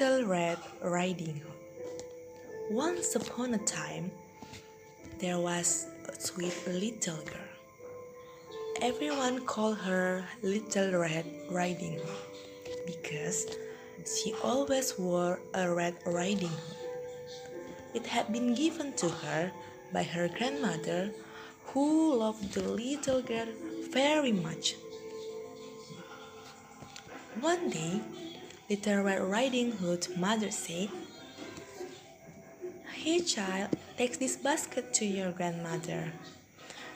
Little Red Riding Hood. Once upon a time, there was a sweet little girl. Everyone called her Little Red Riding Hood because she always wore a red riding hood. It had been given to her by her grandmother, who loved the little girl very much. One day, Little Red Riding Hood's mother said, "Here, child, take this basket to your grandmother.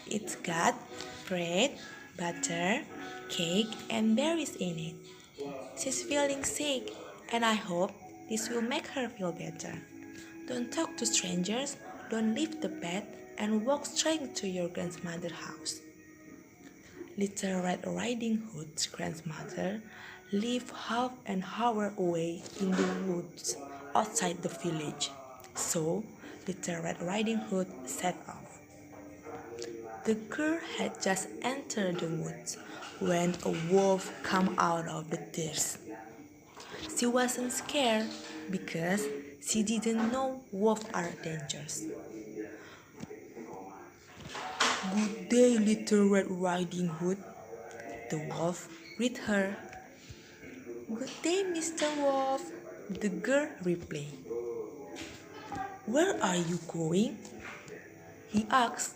It's got bread, butter, cake, and berries in it. She's feeling sick, and I hope this will make her feel better. Don't talk to strangers, don't leave the bed, and walk straight to your grandmother's house." Little Red Riding Hood's grandmother lived half an hour away in the woods outside the village. So, Little Red Riding Hood set off. The girl had just entered the woods when a wolf came out of the trees. She wasn't scared because she didn't know wolves are dangerous. "Good day, Little Red Riding Hood," the wolf greeted her. "Good day, Mr. Wolf," the girl replied. "Where are you going?" he asked.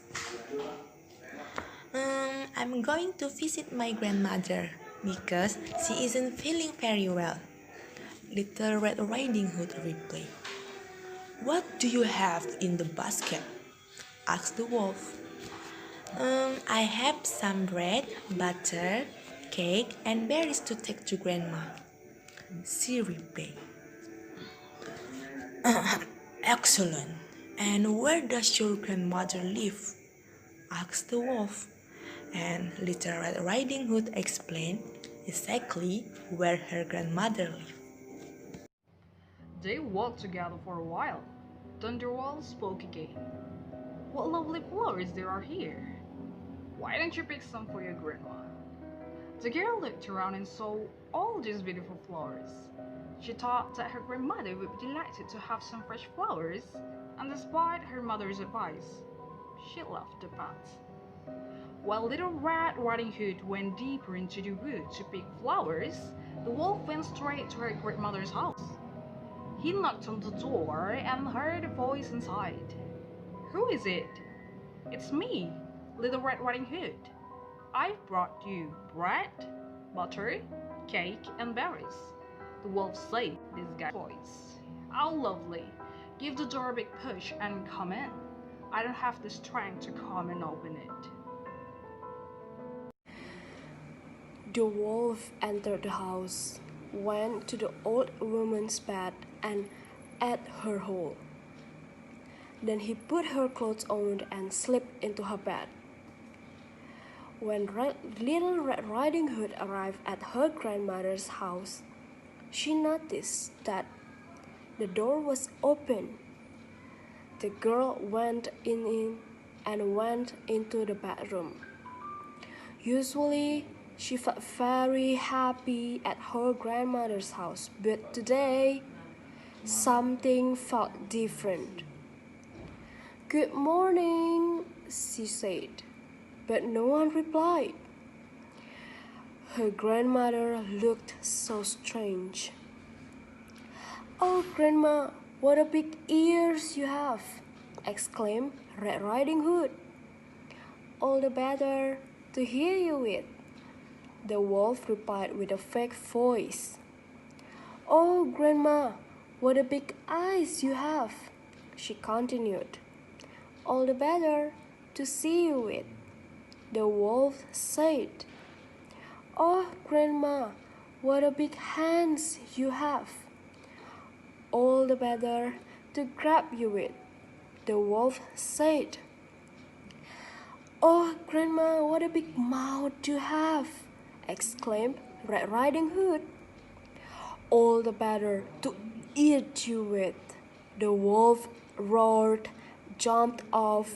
I'm going to visit my grandmother because she isn't feeling very well," Little Red Riding Hood replied. "What do you have in the basket?" asked the wolf. I have some bread, butter, cake, and berries to take to Grandma," she replied. "Excellent. And where does your grandmother live?" asked the wolf. And Little Red Riding Hood explained exactly where her grandmother lived. They walked together for a while. Thunderwall spoke again. "What lovely flowers there are here. Why don't you pick some for your grandma?" The girl looked around and saw all these beautiful flowers. She thought that her grandmother would be delighted to have some fresh flowers, and despite her mother's advice, she left the path. While Little Red Riding Hood went deeper into the wood to pick flowers, the wolf went straight to her grandmother's house. He knocked on the door and heard a voice inside. "Who is it?" "It's me, Little Red Riding Hood. I've brought you bread, butter, cake, and berries," the wolf said in his guy's voice. "How lovely. Give the door a big push and come in. I don't have the strength to come and open it." The wolf entered the house, went to the old woman's bed, and ate her whole. Then he put her clothes on and slipped into her bed. When Little Red Riding Hood arrived at her grandmother's house, she noticed that the door was open. The girl went in and went into the bedroom. Usually, she felt very happy at her grandmother's house, but today, something felt different. "Good morning," she said, but no one replied. Her grandmother looked so strange. "Oh, Grandma, what a big ears you have!" exclaimed Red Riding Hood. "All the better to hear you with," the wolf replied with a fake voice. "Oh, Grandma, what a big eyes you have," she continued. "All the better to see you with," the wolf said. "Oh, Grandma, what a big hands you have." "All the better to grab you with," the wolf said. "Oh, Grandma, what a big mouth you have," exclaimed Red Riding Hood. "All the better to eat you with," the wolf roared, jumped off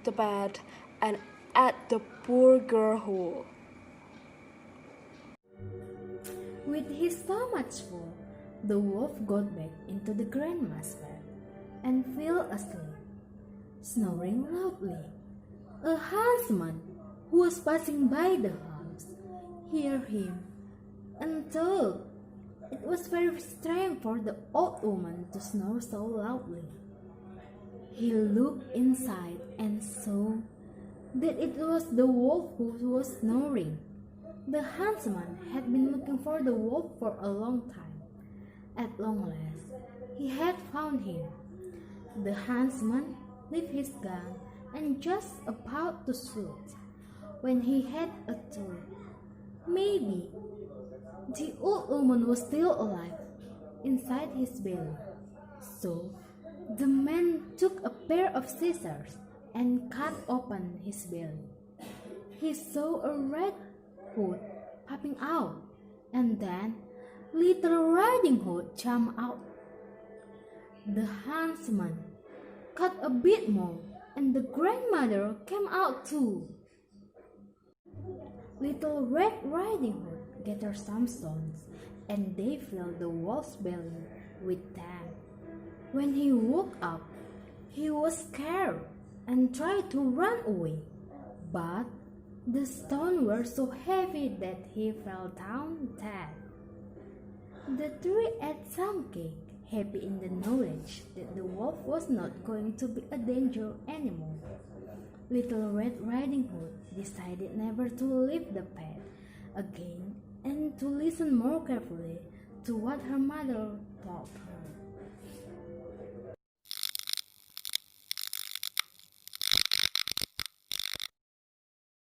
the bed, and ate the poor girl whole. With his stomach full, The wolf got back into the grandma's bed and fell asleep, snoring loudly. A huntsman who was passing by the house heard him and thought it was very strange for the old woman to snore so loudly. He looked inside and saw that it was the wolf who was snoring. The huntsman had been looking for the wolf for a long time. At long last, he had found him. The huntsman lifted his gun and just about to shoot when he had a thought. Maybe the old woman was still alive inside his belly. So the man took a pair of scissors and cut open his belly. He saw a red hood popping out, and then Little Riding Hood jumped out. The huntsman cut a bit more, and the grandmother came out too. Little Red Riding Hood gathered some stones, and they filled the wolf's belly with them. When he woke up, he was scared and tried to run away, but the stones were so heavy that he fell down dead. The three ate some cake, happy in the knowledge that the wolf was not going to be a danger anymore. Little Red Riding Hood decided never to leave the path again and to listen more carefully to what her mother thought.